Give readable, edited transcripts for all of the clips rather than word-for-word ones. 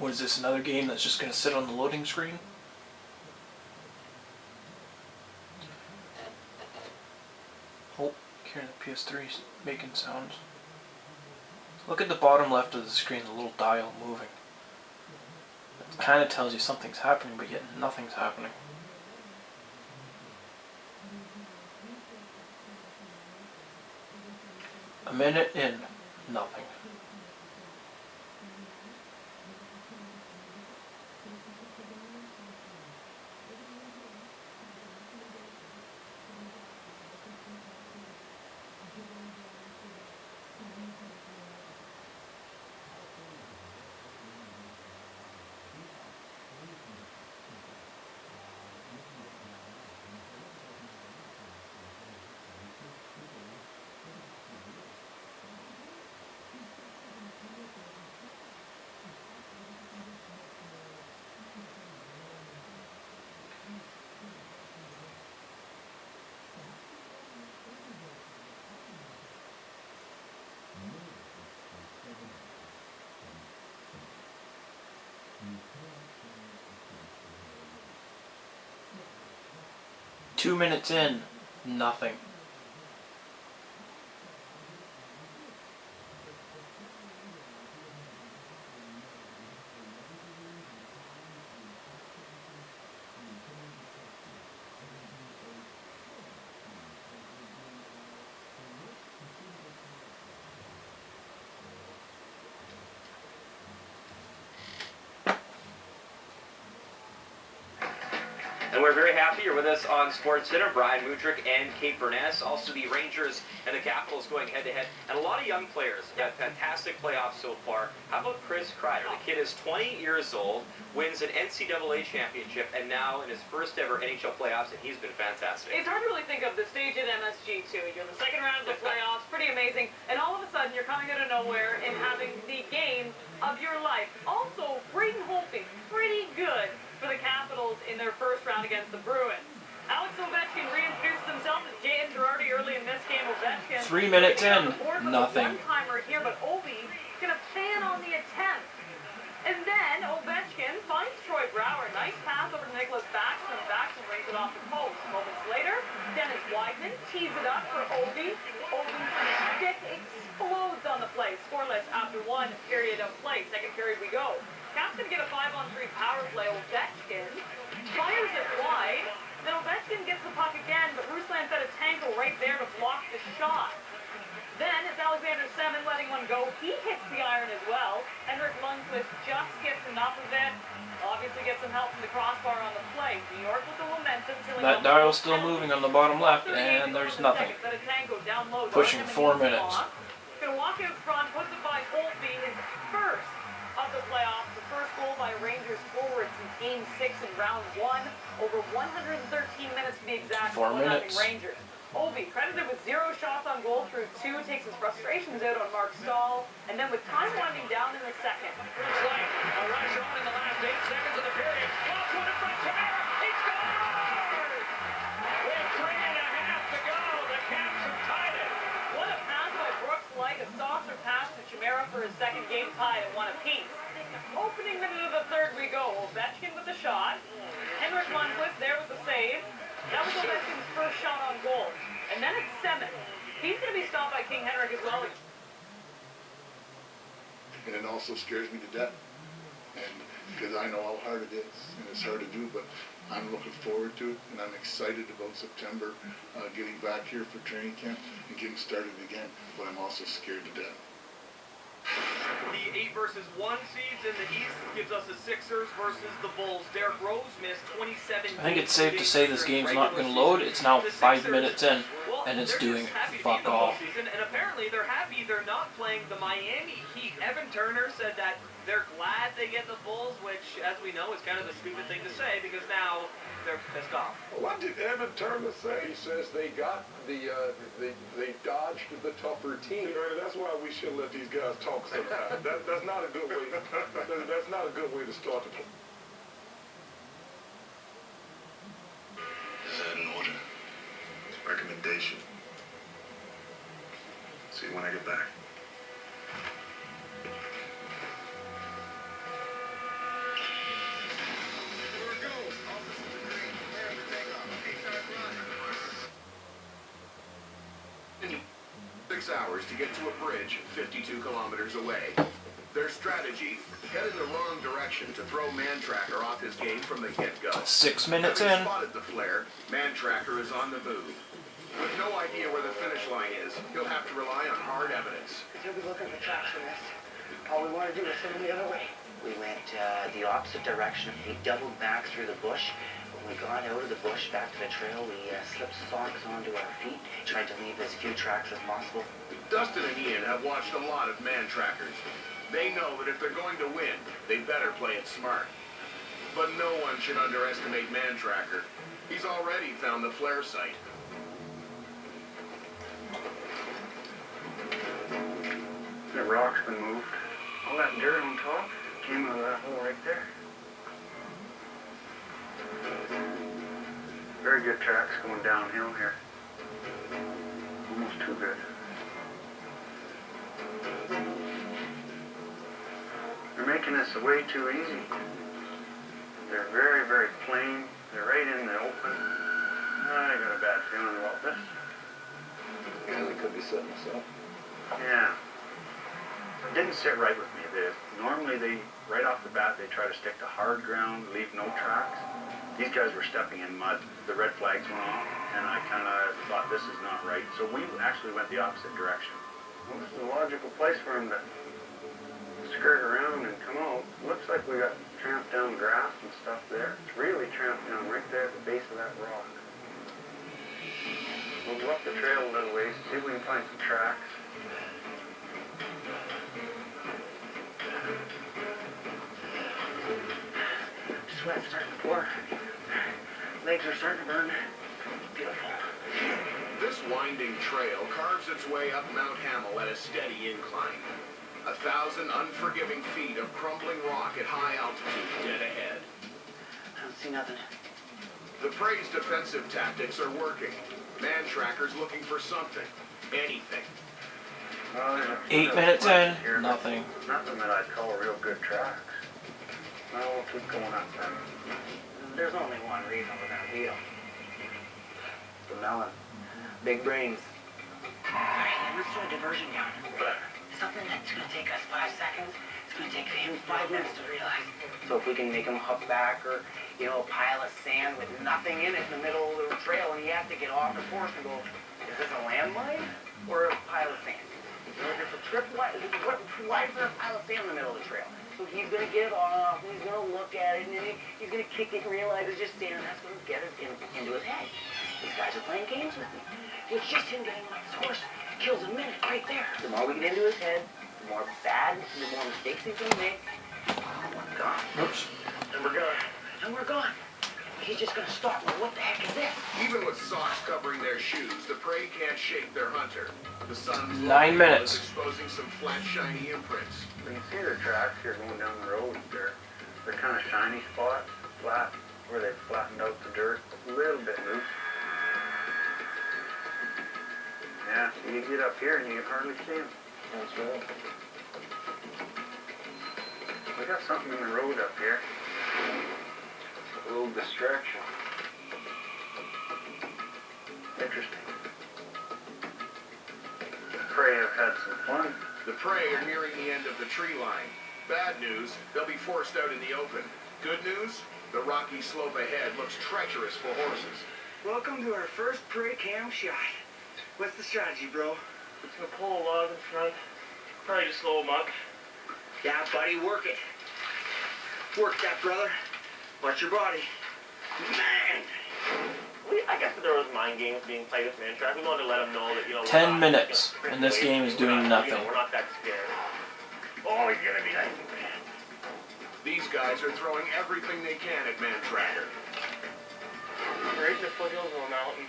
What is this, another game that's just going to sit on the loading screen? Oh, hearing the PS3's making sounds. Look at the bottom left of the screen, the little dial moving. It kind of tells you something's happening, but yet nothing's happening. A minute in, nothing. Two minutes in, nothing. And we're very happy you're with us on SportsCenter. Brian Mudryk and Kate Burness. Also the Rangers and the Capitals going head-to-head. And a lot of young players. We've had fantastic playoffs so far. How about Chris Kreider? The kid is 20 years old, wins an NCAA championship, and now in his first ever NHL playoffs, and he's been fantastic. It's hard to really think of the stage at MSG, too. You're in the second round of the playoffs, pretty amazing. And all of a sudden, you're coming out of nowhere and having the game of your life. Also, Braden Holtby, pretty good for the Capitals in their first round against the Bruins. Alex Ovechkin reintroduces himself as J.N. Girardi early in this game. Ovechkin 3 minutes in, nothing. One-timer here, but Ovi gonna fan on the attempt. And then Ovechkin finds Troy Brouwer. Nice pass over to Nicholas Backstrom. Backstrom brings it off the post. Moments later, Dennis Wideman tees it up for Ovi. Ovi's stick explodes on the play. Scoreless after one period of play. Second period we go. Caps gonna get a 5-on-3 power play. Ovechkin fires it wide. Then Ovechkin gets the puck again, but Ruslan set a tackle right there to block the shot. Then it's Alexander Semin letting one go. He hits the iron as well. Henrik Lundqvist just gets enough of it. Obviously gets some help from the crossbar on the play. New York with the momentum. That dial's still moving on the bottom left, and there's nothing. Pushing 4 minutes. Gonna walk out front, puts it by Holtby, his first of the playoffs. The first goal by Rangers forward since Game 6 in Round 1. Over 113 minutes to be exact. 4 minutes. Rangers. Ovi, credited with 0 shots on goal through 2, takes his frustrations out on Mark Stahl, and then with time winding down in the second. Looks like a rush on in the last 8 seconds of the period. Lost one in front, Chimera, he scores! With 3.5 to go, the Caps have tied it. What a pass by Brooks Light, a saucer pass to Chimera for his second game tie at 1 apiece. Opening minute of the third we go. Ovechkin with the shot. Henrik Lundqvist there with the save. That was Ovechkin's first shot on goal. And then it's Semin. He's going to be stopped by King Henrik as well. And it also scares me to death. And because I know how hard it is, and it's hard to do, but I'm looking forward to it, and I'm excited about September, getting back here for training camp and getting started again, but I'm also scared to death. The 8 versus 1 seeds in the East gives us the Sixers versus the Bulls. Derrick Rose missed 27 I think it's safe to say this game's not going to load. It's now 5 minutes in, and it's doing fuck all. And apparently they're happy they're not playing the Miami Heat. Evan Turner said that they're glad they get the Bulls, which, as we know, is kind of the stupid thing to say because now they're pissed off. What did Evan Turner say? He says they got the they dodged the tougher team. That's why we should let these guys talk sometimes. That's not a good way. That's not a good way to start the play. Is that an order? It's a recommendation. See you when I get back. 6 hours to get to a bridge 52 kilometers away. Their strategy, head in the wrong direction to throw Man-Tracker off his game from the get-go. 6 minutes Having in. spotted the flare, Man-Tracker is on the move. With no idea where the finish line is, he'll have to rely on hard evidence. You'll be looking for tracks for this. All we want to do is send them the other way. We went the opposite direction. We doubled back through the bush. When we got out of the bush back to the trail, we slipped socks onto our feet, tried to leave as few tracks as possible. Dustin and Ian have watched a lot of Man-Trackers. They know that if they're going to win, they better play it smart. But no one should underestimate Man-Tracker. He's already found the flare site. The rock's been moved. All that dirt on top came out of that hole right there. Very good tracks going downhill here. Almost too good. They're making this way too easy. They're very, very plain. They're right in the open. I got a bad feeling about this. Yeah, they could be setting us up. Yeah. It didn't sit right with me. Normally right off the bat, they try to stick to hard ground, leave no tracks. These guys were stepping in mud. The red flags went off, and I kind of thought this is not right. So we actually went the opposite direction. Well, this is a logical place for them to skirt around and come out. Looks like we got tramped down grass and stuff there. It's really tramped down right there at the base of that rock. We'll go up the trail a little ways, see if we can find some tracks. Sweat's starting to pour. Legs are starting to burn. Beautiful. This winding trail carves its way up Mount Hamel at a steady incline. 1,000 unforgiving feet of crumbling rock at high altitude dead ahead. I don't see nothing. The Prey's defensive tactics are working. Man-Tracker's looking for something. Anything. 8 minutes in, nothing. Nothing that I'd call real good tracks. Well, we'll keep going up then. There's only one reason we're gonna beat them. The melon. Big brains. Alright, let's do a diversion down. Something that's gonna take us 5 seconds, it's gonna take him 5 minutes to realize. So if we can make him hook back or, a pile of sand with nothing in it in the middle of the trail and he has to get off the course and go, is this a landmine or a pile of sand? There's a trip, why is there a pile of sand in the middle of the trail? So he's going to get off, and he's going to look at it, and then he's going to kick it and realize it's just sand, and that's going to get it into his head. These guys are playing games with me. It's just him getting off his horse. Kills a minute right there. The more we get into his head, the more mistakes he's going to make. And we're gone. Oops. And we're gone. And we're gone. He's just going to stop. Well, what the heck is this? Even with socks covering their shoes, the Prey can't shake their hunter. The sun's 9 minutes. is exposing some flat, shiny imprints. You can see their tracks here going down the road. They're kind of shiny spots, flat, where they've flattened out the dirt a little bit loose. Yeah, so you get up here and you can hardly see them. That's right. We got something in the road up here. A little distraction. Interesting. The Prey have had some fun. The Prey are nearing the end of the tree line. Bad news, they'll be forced out in the open. Good news, the rocky slope ahead looks treacherous for horses. Welcome to our first Prey cam shot. What's the strategy, bro? It's gonna pull a log in front. Probably just slow him up. Yeah, buddy, work it. Work that, brother. Watch your body. Man! I guess there was mind games being played with Man-Tracker. We wanted to let him know that, 10 minutes, and this game is doing nothing. We're not that scared. Oh, he's gonna be like... These guys are throwing everything they can at Man-Tracker. Right in the foothills of the mountain.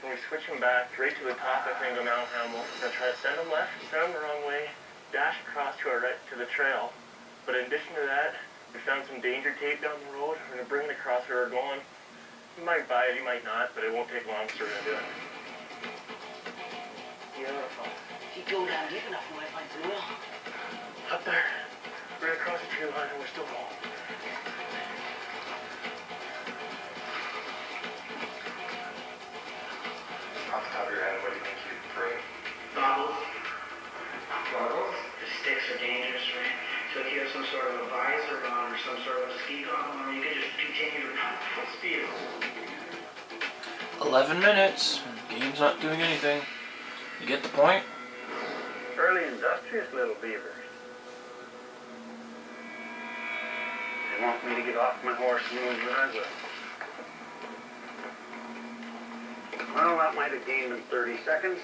When we switch him back, right to the top, I think, of Mount Hamel. We're gonna try to send him left, send him the wrong way, dash across to our right to the trail. But in addition to that, we found some danger tape down the road. We're gonna bring it across where we're going. You might buy it, you might not, but it won't take long, so we're gonna do it. Beautiful. If you go down deep enough, we might find some oil. Up there, right across the tree line, and we're still going. Off the top of your head, what do you think you'd throw? Goggles. goggles. The sticks are dangerous, right? So if you have some sort of a visor on or some sort of a ski goggle on, you can just continue to run full speed. 11 minutes. Game's not doing anything. You get the point? Early industrious little beavers. They want me to get off my horse and move where I will. Well, that might have gained them 30 seconds.